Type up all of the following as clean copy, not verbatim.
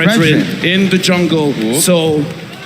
Fredrin in the jungle. Whoop. So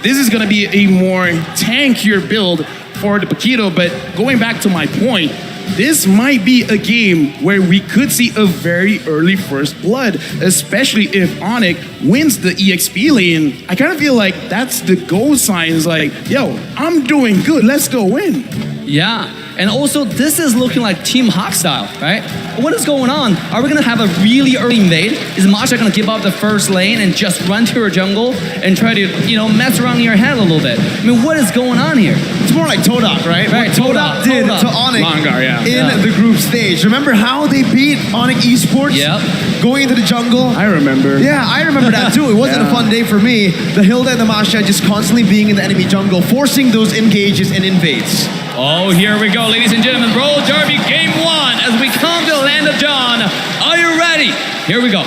this is going to be a more tankier build for the Paquito. But going back to my point, this might be a game where we could see a very early first blood, especially if ONIC wins the EXP lane. I kind of feel like that's the go sign. It's like, yo, I'm doing good. Let's go win. Yeah. And also, this is looking like Team Hawk style, right? What is going on? Are we gonna have a really early invade? Is Masha gonna give up the first lane and just run to her jungle and try to, mess around in your head a little bit? I mean, what is going on here? It's more like Todak, right? Right, what Todak did to ONIC in the group stage. Remember how they beat ONIC Esports? Yep. Going into the jungle? I remember. Yeah, I remember that too. It wasn't a fun day for me. The Hilda and the Masha just constantly being in the enemy jungle, forcing those engages and invades. Oh, here we go, ladies and gentlemen. Roll Derby Game 1 as we come to the land of John. Are you ready? Here we go.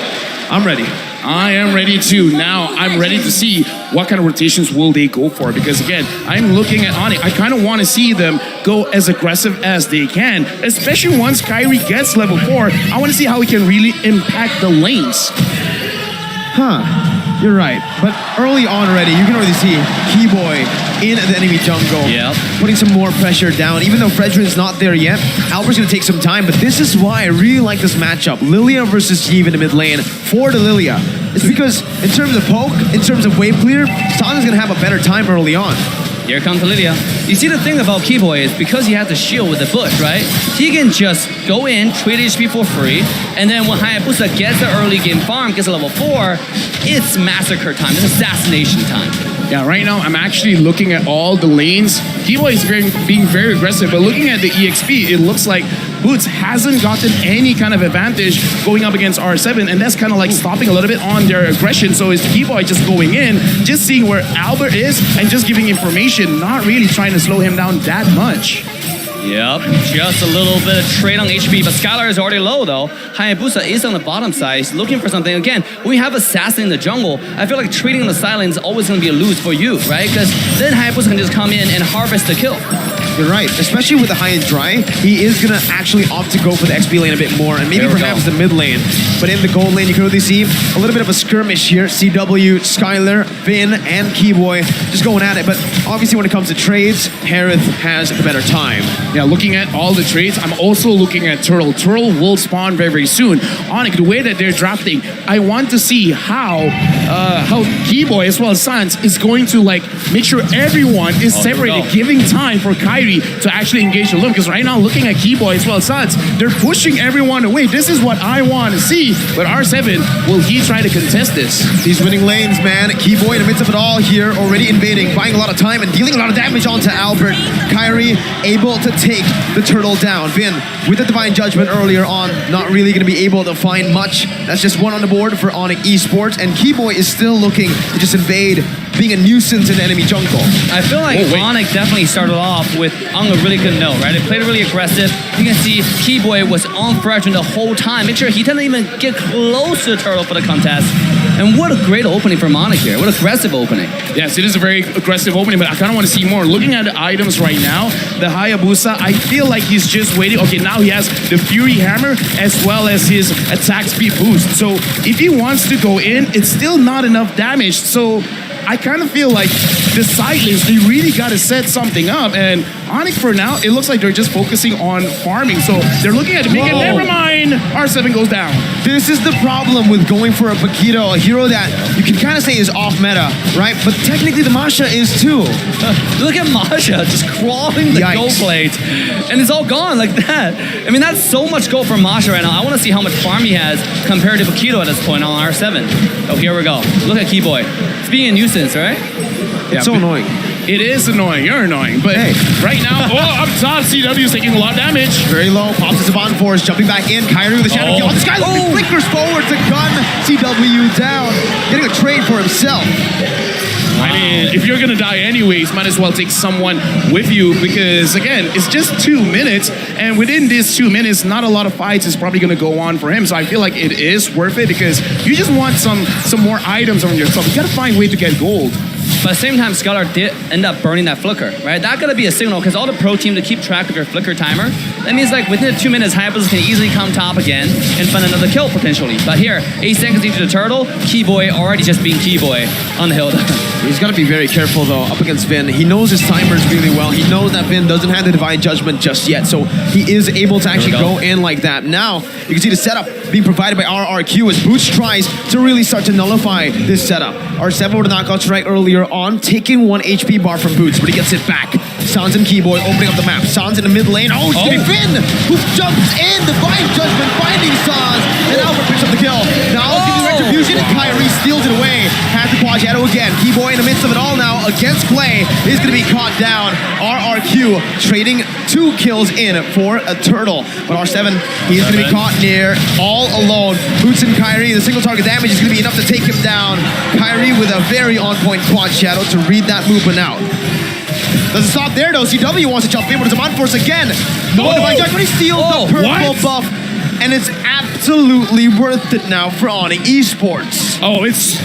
I'm ready. I am ready too. Now I'm ready to see what kind of rotations will they go for, because again, I'm looking at ONIC. I kind of want to see them go as aggressive as they can, especially once Kyrie gets level 4. I want to see how he can really impact the lanes. You're right. But early on already, you can already see Keyboy in the enemy jungle. Yep. Putting some more pressure down. Even though Fredrin's not there yet, Albert's going to take some time. But this is why I really like this matchup. Lilia versus Jeeve in the mid lane for the Lilia. It's because in terms of poke, in terms of wave clear, Sana's going to have a better time early on. Here comes Lilia. You see, the thing about Keyboy is because he has the shield with the bush, right? He can just go in, trade HP for free, and then when Hayabusa gets the early game farm, gets a level 4, it's massacre time. It's assassination time. Yeah, right now I'm actually looking at all the lanes. Keyboy is being very aggressive, but looking at the EXP, it looks like Boots hasn't gotten any kind of advantage going up against R7, and that's kind of like stopping a little bit on their aggression. So is Keyboy just going in, just seeing where Albert is, and just giving information, not really trying to slow him down that much. Yep, just a little bit of trade on HP, but Skylar is already low though. Hayabusa is on the bottom side, he's looking for something. Again, when we have Assassin in the jungle, I feel like trading on the side is always going to be a lose for you, right? Because then Hayabusa can just come in and harvest the kill. You're right, especially with the high and dry, he is going to actually opt to go for the XP lane a bit more, and maybe perhaps the mid lane. But in the gold lane, you can really see a little bit of a skirmish here. CW, Skylar, Finn, and Keyboy just going at it. But obviously when it comes to trades, Harith has the better time. Yeah, looking at all the trades, I'm also looking at Turtle. Turtle will spawn very, very soon. ONIC, the way that they're drafting, I want to see how Keyboy as well as Sans is going to make sure everyone is separated, giving time for Kyrie to actually engage the loop. Because right now, looking at Keyboy as well as Sans, they're pushing everyone away. This is what I want to see. But R7, will he try to contest this? He's winning lanes, man. Keyboy in the midst of it all here, already invading, buying a lot of time and dealing a lot of damage onto Albert. Kyrie able to take the turtle down. Vin, with the Divine Judgment earlier on, not really going to be able to find much. That's just one on the board for ONIC Esports, and Keyboy is still looking to just invade, being a nuisance in the enemy jungle. I feel like ONIC definitely started off on a really good note, right? They played really aggressive. You can see Keyboy was on Fredrin the whole time. Make sure he didn't even get close to the turtle for the contest. And what a great opening for ONIC here. What aggressive opening. Yes, it is a very aggressive opening, but I kind of want to see more. Looking at the items right now, the Hayabusa, I feel like he's just waiting. Okay, now he has the Fury Hammer as well as his attack speed boost. So if he wants to go in, it's still not enough damage. So I kind of feel like the side lanes, they really got to set something up. And ONIC, for now, it looks like they're just focusing on farming. So they're looking at the big, and never mind, R7 goes down. This is the problem with going for a Paquito, a hero that you can kind of say is off meta, right? But technically the Masha is too. Look at Masha just crawling the gold plate. And it's all gone like that. I mean, that's so much gold for Masha right now. I want to see how much farm he has compared to Paquito at this point on R7. Oh, here we go. Look at Keyboy. It's being a nuisance, right? It's so annoying. It is annoying. You're annoying. But right now, up top, CW is taking a lot of damage. Very low. Pops his Savant Force, jumping back in. Kyrie with the Shadow Kill. This guy flickers forward to gun CW down. Getting a trade for himself. I mean, if you're going to die anyways, might as well take someone with you because, again, it's just 2 minutes. And within these 2 minutes, not a lot of fights is probably going to go on for him. So I feel like it is worth it because you just want some more items on yourself. You got to find a way to get gold. But at the same time, Skylar did end up burning that flicker, right? That gotta be a signal because all the pro team to keep track of your flicker timer. That means like within 2 minutes, Hayabusa can easily come top again and find another kill potentially. But here, 8 seconds into the turtle, Keyboy already just being Keyboy on the hill. He's got to be very careful though up against Vin. He knows his timers really well. He knows that Vin doesn't have the Divine Judgment just yet, so he is able to actually go in like that. Now, you can see the setup being provided by RRQ as Boots tries to really start to nullify this setup. R7 with a knockout strike earlier on, taking 1 HP bar from Boots, but he gets it back. Sans and Keyboy opening up the map. Sans in the mid lane. Oh, it's gonna be Vin who jumps in. Divine Judgment finding Sans, and Albert picks up the kill. Now, it's gonna be Retribution, and Kyrie steals it away. Has the quad shadow again. Keyboy in the midst of it all now against Clay is gonna be caught down. RRQ trading 2 kills in for a turtle, but R7 he's gonna be caught near all alone. Boots and Kyrie, the single target damage is gonna be enough to take him down. Kyrie with a very on point quad shadow to read that movement out. Doesn't stop there though. CW wants to jump in, but it's a man force again. No Divine Judgment, he steals the purple buff. And it's absolutely worth it now for ONIC Esports. Oh, it's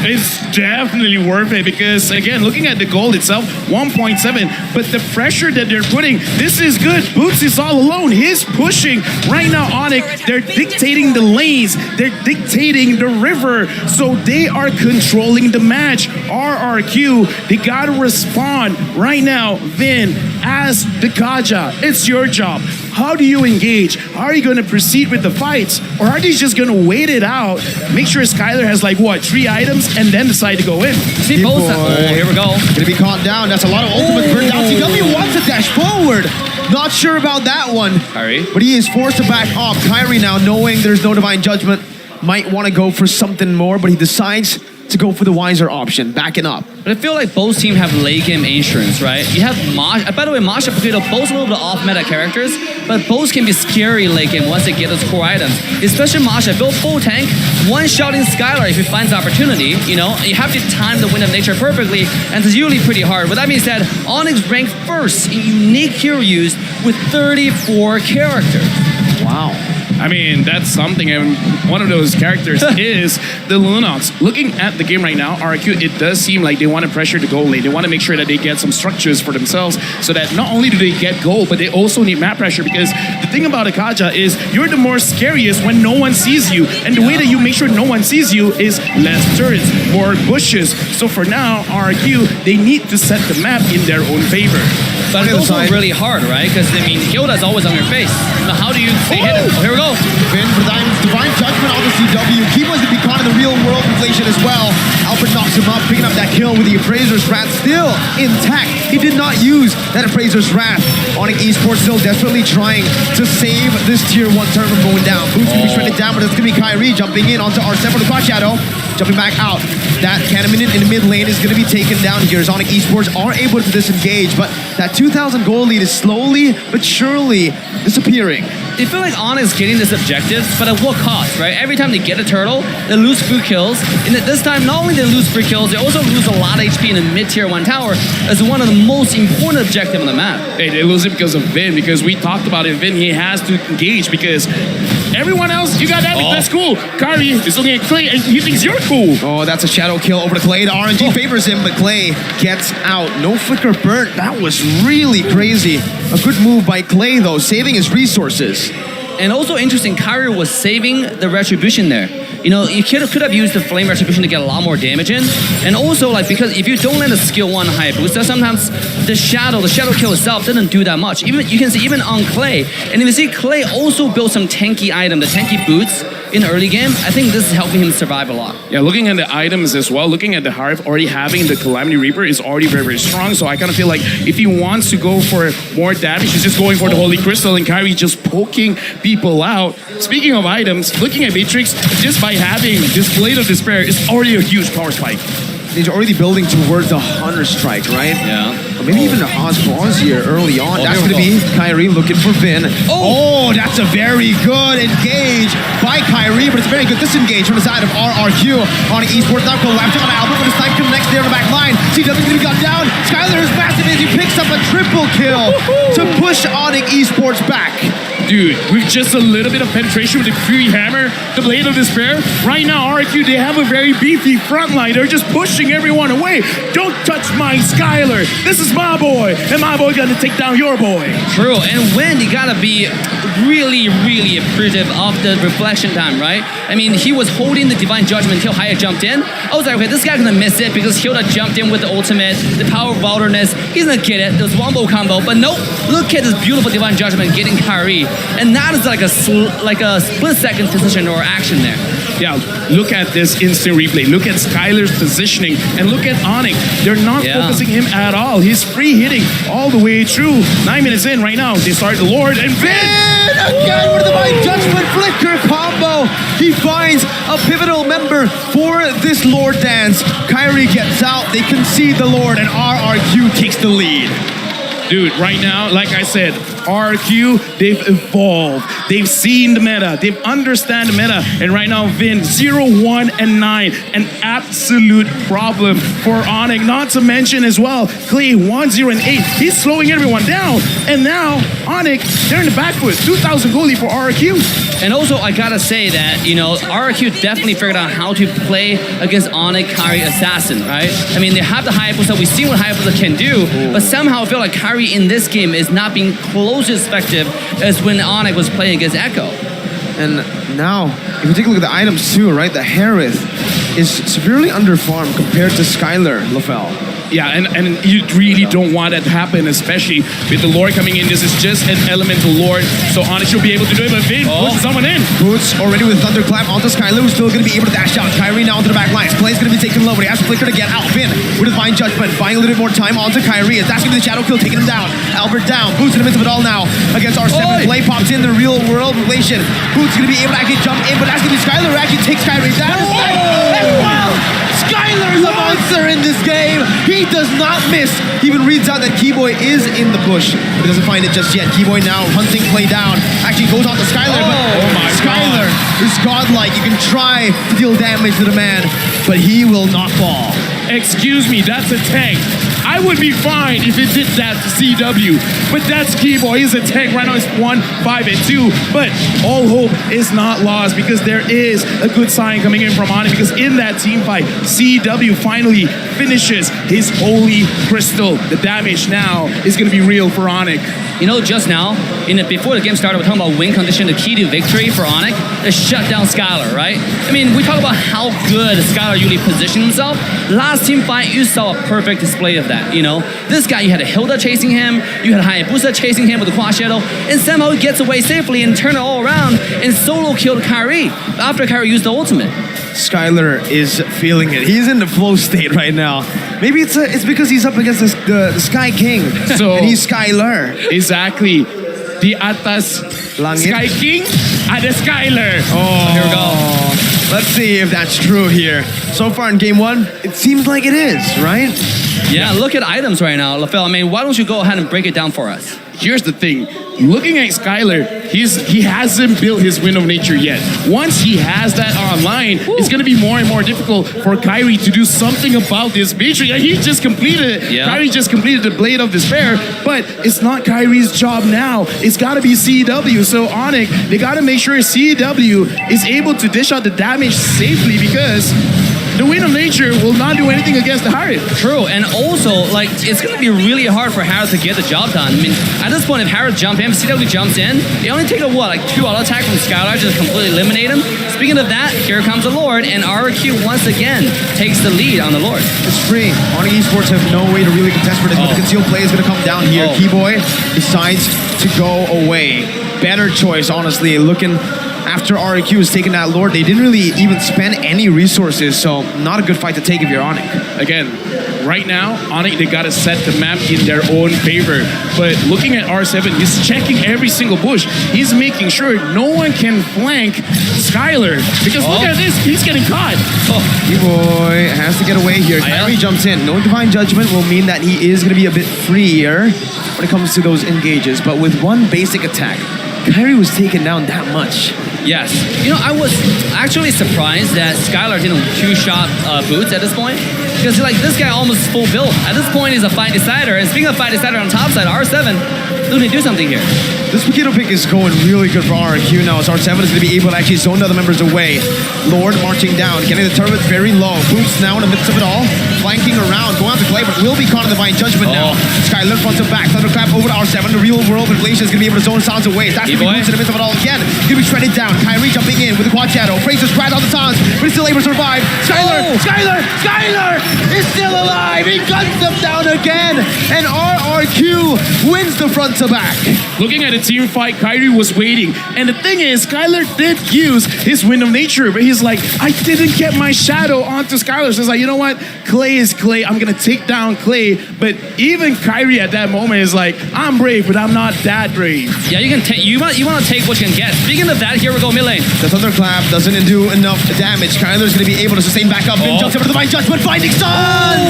definitely worth it because, again, looking at the goal itself, 1.7, but the pressure that they're putting, this is good. Boots is all alone. He's pushing. Right now, ONIC, they're dictating the lanes. They're dictating the river. So they are controlling the match. RRQ, they got to respond. Right now, Vin, as the Kaja, it's your job. How do you engage? How are you going to proceed with the fights? Or are they just going to wait it out, make sure Skylar has like, what, 3 items, and then decide to go in? See both. Oh, here we go. Gonna be caught down. That's a lot of ultimate burn down. CW wants to dash forward. Not sure about that one. Kyrie. But he is forced to back off. Kyrie now, knowing there's no Divine Judgment, might want to go for something more, but he decides to go for the wiser option, backing up. But I feel like both teams have late game insurance, right? You have Masha. By the way, Masha and Potato, both a little bit off-meta characters, but both can be scary late game once they get those core items. Especially Masha, build full tank, one-shotting Skylar if he finds the opportunity. You know, you have to time the Wind of Nature perfectly, and it's usually pretty hard. With that being said, ONIC ranked first in unique hero use with 34 characters. Wow. I mean, that's something, and one of those characters is the Lunox. Looking at the game right now, RRQ, it does seem like they want to pressure the goal lane. They want to make sure that they get some structures for themselves so that not only do they get goal, but they also need map pressure, because the thing about Akaja is you're the more scariest when no one sees you, and the way that you make sure no one sees you is less turrets, more bushes. So for now, RRQ, they need to set the map in their own favor. But it's also really hard, right? Because, I mean, Hilda's always on your face. So how do you stay hidden? Oh, here we go. Vin for Divine Judgment on the CW. Keyboy's gonna be caught in the real world inflation as well. Albert knocks him up, picking up that kill with the Appraiser's Wrath still intact. He did not use that Appraiser's Wrath. ONIC Esports still desperately trying to save this tier 1 turn from going down. Boots gonna be shredded down, but it's gonna be Kyrie jumping in onto R7 with the Quad Shadow. Jumping back out. That cannon in the mid lane is gonna be taken down here as ONIC Esports are able to disengage, but that 2,000 goal lead is slowly but surely disappearing. They feel like ONIC is getting this objective, but at what cost, right? Every time they get a turtle, they lose 3 kills. And this time, not only they lose 3 kills, they also lose a lot of HP in the mid-tier 1 tower as one of the most important objectives on the map. Hey, they lose it because of Vin, because we talked about it. Vin, he has to engage because everyone else, you got that, that's cool. Kyrie is looking at Clay and he thinks you're cool. Oh, that's a shadow kill over to Clay. The RNG favors him, but Clay gets out. No flicker burnt. That was really crazy. A good move by Clay, though, saving his resources. And also interesting, Kyrie was saving the Retribution there. You know, you could have used the Flame Retribution to get a lot more damage in. And also, like, because if you don't land a skill 1 Hayabusa, sometimes the shadow kill itself didn't do that much. Even you can see even on Clay. And if you see Clay also built some tanky item, the tanky boots in the early game, I think this is helping him survive a lot. Yeah, looking at the items as well, looking at the Harv already having the Calamity Reaper is already very, very strong. So I kind of feel like if he wants to go for more damage, he's just going for the Holy Crystal, and Kyrie just poking people out. Speaking of items, looking at Matrix, just by having this Blade of Despair is already a huge power spike. He's already building towards the Hunter Strike, right? Yeah. Or maybe even the Osborne's here early on. That's going to be Kyrie looking for Vin. Oh, that's a very good engage by Kyrie, but it's a very good disengage from the side of RRQ. ONIC Esports now collapsing on Albert, but the snipe connects there on the back line. CW's going to be got down. Skylar is massive as he picks up a triple kill to push ONIC Esports back. Dude, with just a little bit of penetration with the Fury Hammer, the Blade of Despair, right now, RRQ, they have a very beefy front line. They're just pushing everyone away. Don't touch my Skylar. This is my boy, and my boy gonna take down your boy. True, and when you gotta be really, really appreciative of the reflection time, right? I mean, he was holding the Divine Judgment until Haya jumped in. I was like, okay, this guy's gonna miss it because Hilda jumped in with the ultimate, the power of wilderness. He's gonna get it, this wombo combo, but nope. Look at this beautiful Divine Judgment getting Kyrie. And that is like a split-second decision or action there. Yeah, look at this instant replay. Look at Skylar's positioning, and look at ONIC. They're not focusing him at all. He's free hitting all the way through. 9 minutes in right now. They start the Lord, and Vin! Again with the Divine Judgment Flicker combo. He finds a pivotal member for this Lord dance. Kyrie gets out, they concede the Lord, and RRQ takes the lead. Dude, right now, like I said, RRQ, they've evolved. They've seen the meta. They've understand the meta. And right now, Vin, 0, 1, and 9. An absolute problem for ONIC. Not to mention as well, Clay, 1, 0, and 8. He's slowing everyone down. And now, ONIC, they're in the back foot. 2,000 goalie for RRQ. And also, I gotta say that, you know, RRQ definitely figured out how to play against ONIC, Kyrie, Assassin, right? I mean, they have the Hayabusa. We've seen what Hayabusa can do. But somehow I feel like Kyrie in this game is not being close as effective as when ONIC was playing against Echo. And now, if you take a look at the items too, right? The Harith is severely underfarmed compared to Skylar, LaFell. Yeah, and you really don't want that to happen, especially with the Lord coming in. This is just an elemental Lord, so ONIC should be able to do it, but Vin pushes someone in. Boots already with Thunderclap onto Skylar, who's still going to be able to dash out. Kyrie now onto the back lines. Play's going to be taken low, but he has to Flicker to get out. Vin with Divine Judgment, buying a little bit more time onto Kyrie. It's asking for the Shadow Kill, taking him down. Albert down. Boots in the midst of it all now against R7. Play pops in the real world relation. Boots going to be able to actually jump in, but that's going to be Skylar who actually takes Kyrie down. As well, Skylar is a monster in this game. He does not miss. He even reads out that Keyboy is in the bush, but he doesn't find it just yet. Keyboy now hunting play down. Actually goes on to Skylar, but Skylar is godlike. You can try to deal damage to the man, but he will not fall. Excuse me, that's a tank. I would be fine if it did that to CW, but that's Keyboy. He's a tank. Right now it's 1, 5, and 2, but all hope is not lost because there is a good sign coming in from ONIC because in that team fight, CW finally finishes his Holy Crystal. The damage now is going to be real for ONIC. You know, just now, before the game started, we're talking about win condition, the key to victory for ONIC is shut down Skylar, right? I mean, we talk about how good Skylar usually positioned himself. Last team fight, you saw a perfect display of that, you know? This guy, you had a Hilda chasing him, you had Hayabusa chasing him with the Quad Shadow, and somehow he gets away safely and turn it all around and solo killed Kyrie after Kyrie used the ultimate. Skylar is feeling it. He's in the flow state right now. Maybe it's because he's up against the Sky King, So and he's Skylar. Exactly. Di atas Langit. Sky King, ada Skylar. Oh, Here we go. Let's see if that's true here. So far in game 1, it seems like it is, right? Yeah, look at items right now, LaFell. I mean, why don't you go ahead and break it down for us? Here's the thing. Looking at Skylar, he hasn't built his Wind of Nature yet. Once he has that online, it's going to be more and more difficult for Kyrie to do something about this Matrix. He just completed it. Yeah. Kyrie just completed the Blade of Despair, but it's not Kyrie's job now. It's got to be CW. So ONIC, they got to make sure CW is able to dish out the damage safely because the Wind of Nature will not do anything against the Harith. True, and also, like, it's going to be really hard for Harith to get the job done. I mean, at this point, if Harith jump in, CW jumps in, it only take like 2 auto attack from Skylar to just completely eliminate him. Speaking of that, here comes the Lord, and RRQ once again takes the lead on the Lord. It's free. ONIC Esports have no way to really contest for this, but the concealed play is going to come down here. Keyboy decides to go away. Better choice, honestly. Looking after RRQ has taken that Lord, they didn't really even spend any resources, so not a good fight to take if you're ONIC. Again, right now, ONIC, they got to set the map in their own favor. But looking at R7, he's checking every single bush. He's making sure no one can flank Skylar. Because look at this, he's getting caught. Keyboy has to get away here. Kyrie jumps in. No Divine Judgment will mean that he is going to be a bit freer when it comes to those engages. But with one basic attack, Kyrie was taken down that much. Yes. You know, I was actually surprised that Skylar didn't Q-shot Boots at this point. Because like this guy almost full build. At this point, he's a fight decider. And speaking of fight decider on top side, R7 looking to do something here. This Paquito pick is going really good for RRQ now, as R7 is going to be able to actually zone the other members away. Lord marching down, getting the turret very low. Boots now in the midst of it all, flanking around, going out to play, but will be caught in Divine Judgment now. Skylar fronts him back, thunderclap over to R7. The real world inflation is going to be able to zone sounds away. That's going to be Boots in the midst of it all again. Going to be shredded down. Kyrie jumping in with the quad shadow. Fraser's grabs on the Sans, but he's still able to survive. Skylar is still alive. He guns them down again, and RRQ wins the front to back. Looking at a team fight, Kyrie was waiting. And the thing is, Skylar did use his Wind of Nature, but he's like, I didn't get my shadow onto Skylar. So it's like, you know what? Clay is Clay. I'm going to take down Clay. But even Kyrie at that moment is like, I'm brave, but I'm not that brave. Yeah, you can take. You want to take what you can get. Speaking of that, here we go, mid lane. The thunderclap doesn't do enough damage. Kyler's going to be able to sustain back up. Jumps over to the Divine Judgment, finding Sun!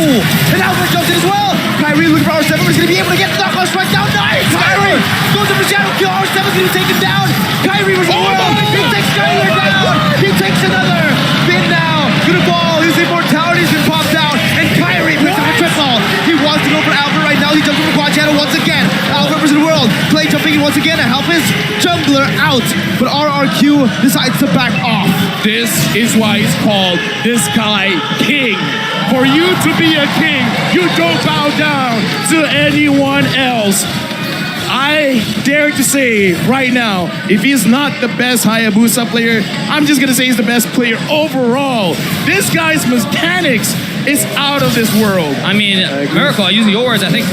And Albert jumps in as well. Kyrie looking for R7, but he's going to be able to get the knockout strike down. Nice! Kyrie goes up for shadow kill. R7's going to be taken down. Kyrie was He takes Skylar down. He takes another. Finn now gonna fall. His immortality's been popped out. And Kyrie picks up a triple. He wants to go for Albert right now. He jumps over quad shadow once again. Albert versus the world. Clay jumping in once again to help his jungler out. But RRQ decides to back off. This is why it's called this guy King. For you to be a king, you don't bow down to anyone else. I dare to say right now, if he's not the best Hayabusa player, I'm just gonna say he's the best player overall. This guy's mechanics is out of this world. I mean, Miracle, using your words, I think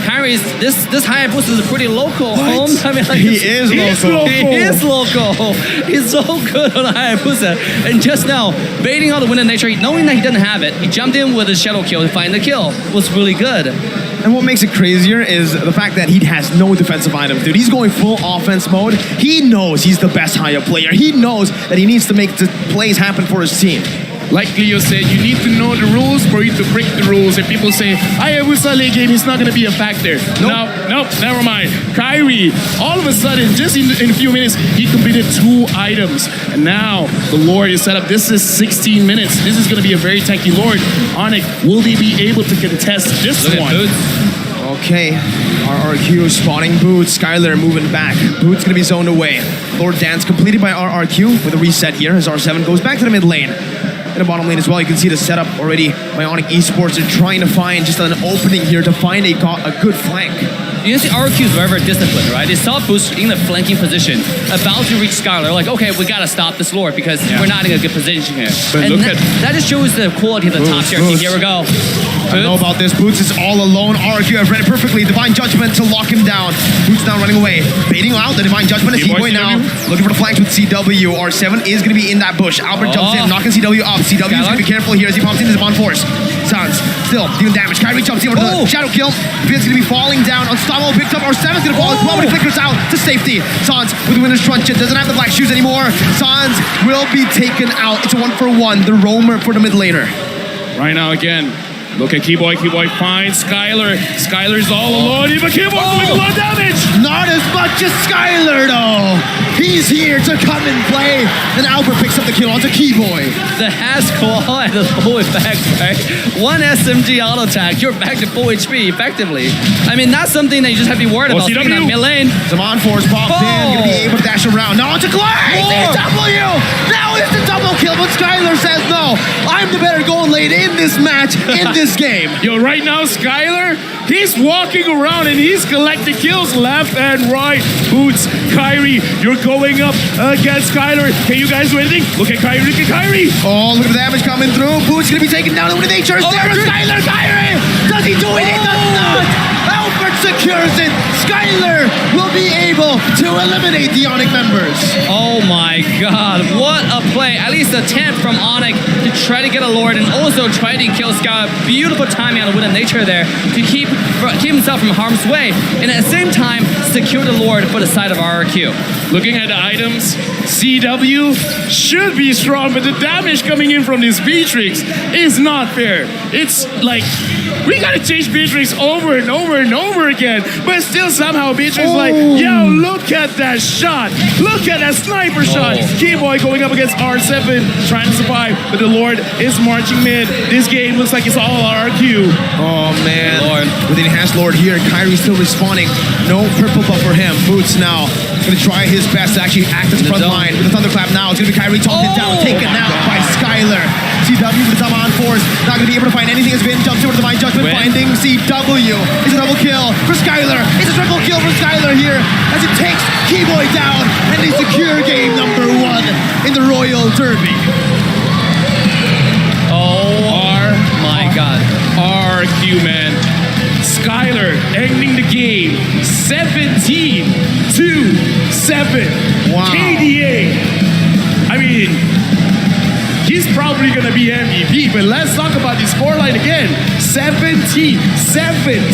Kyrie's this Hayabusa is a pretty local home. I mean, like, He is local. He is local. He's so good on Hayabusa. And just now, baiting all the Wind of Nature, knowing that he doesn't have it, he jumped in with his shadow kill to find the kill. Was really good. And what makes it crazier is the fact that he has no defensive items, dude. He's going full offense mode. He knows he's the best Haya player. He knows that he needs to make the plays happen for his team. Like Leo said, you need to know the rules for you to break the rules. If people say, Hayabusa late game, he's not going to be a factor. Nope, never mind. Kyrie, all of a sudden, just in a few minutes, he completed 2 items. And now the Lord is set up. This is 16 minutes. This is going to be a very tanky Lord. ONIC, will they be able to contest this Look one? at Boots. Okay, RRQ spawning Boots. Skylar moving back. Boots gonna be zoned away. Lord Dance completed by RRQ with a reset here as R7 goes back to the mid lane. In the bottom lane as well, you can see the setup already by ONIC Esports. They're trying to find just an opening here to find a good flank. You can see RRQ is very, very disciplined, right? They saw Boost in the flanking position, about to reach Skylar. Like, okay, we gotta stop this Lord because we're not in a good position here. But and look that just shows the quality of the top tier team. Here we go. I know about this. Boots is all alone. RRQ have read it perfectly. Divine Judgment to lock him down. Boots now running away. Baiting out the Divine Judgment is Boy now. Looking for the flanks with CW. R7 is going to be in that bush. Albert jumps in, knocking CW up. CW is going to be careful here as he pops into the Bond Force. Sans still dealing damage. Kyrie jumps in over the Shadow Kill. Finn's going to be falling down. Unstoppable picks up. R7 is going to fall as well, but he flickers out to safety. Sans with the Winner's Truncheon. Doesn't have the black shoes anymore. Sans will be taken out. It's a 1-for-1. The roamer for the mid laner. Right now again. Look at Keyboy. Keyboy finds Skylar. Skylar's all alone. Even Keyboy doing a lot of damage. Not as much as Skylar, though. He's here to come and play. And Albert picks up the kill onto Keyboy. The Has Claw and the full effect, right? 1 SMG auto attack, you're back to full HP effectively. I mean, that's something that you just have to be worried about. Speaking of mid lane. Zaman Force popped in, gonna be able to dash around. Now onto Clay! CW! Now it's the double kill, but Skylar says no. I'm the better going late in this match, in this game. Yo, right now, Skylar, he's walking around and he's collecting kills left and right. Boots, Kyrie, you're going up against Skylar. Can you guys do anything? Look at Kyrie, look at Kyrie. Oh, look at the damage coming through. Boots gonna be taken down over the nature. There is Skylar, Kyrie! Does he do it? He does not! Albert secures it. Skylar will be able to eliminate the ONIC members. Oh my god, what a play. At least a attempt from ONIC to try to get a Lord and also try to kill Sky. Beautiful timing on the Wind of Nature there to keep himself from harm's way. And at the same time, secure the Lord for the side of RRQ. Looking at the items, CW should be strong, but the damage coming in from this Beatrix is not fair. It's like, we gotta change Beatrix over and over and over again, but still somehow Beatrix is like, yo, look at at that shot. Look at that sniper shot. Keyboy going up against R7, trying to survive, but the Lord is marching mid. This game looks like it's all RRQ. Oh man, Lord. with the enhanced Lord here, Kyrie still respawning. No purple buff for him. Boots now gonna try his best to actually act as front zone. line. With the thunderclap now, it's gonna be Kyrie taunted down, taken out by Skylar. CW with the on force, not gonna be able to find anything as Vin jumps over the Divine Judgment, Win. finding CW. It's a double kill for Skylar. It's a triple kill for Skylar here as it takes Keyboy down and they secure game number 1 in the Royal Derby. My God. RRQ, man. Skylar ending the game 17-7. Wow. KDA. I mean, he's probably going to be MVP, but let's talk about the scoreline again. 17-7.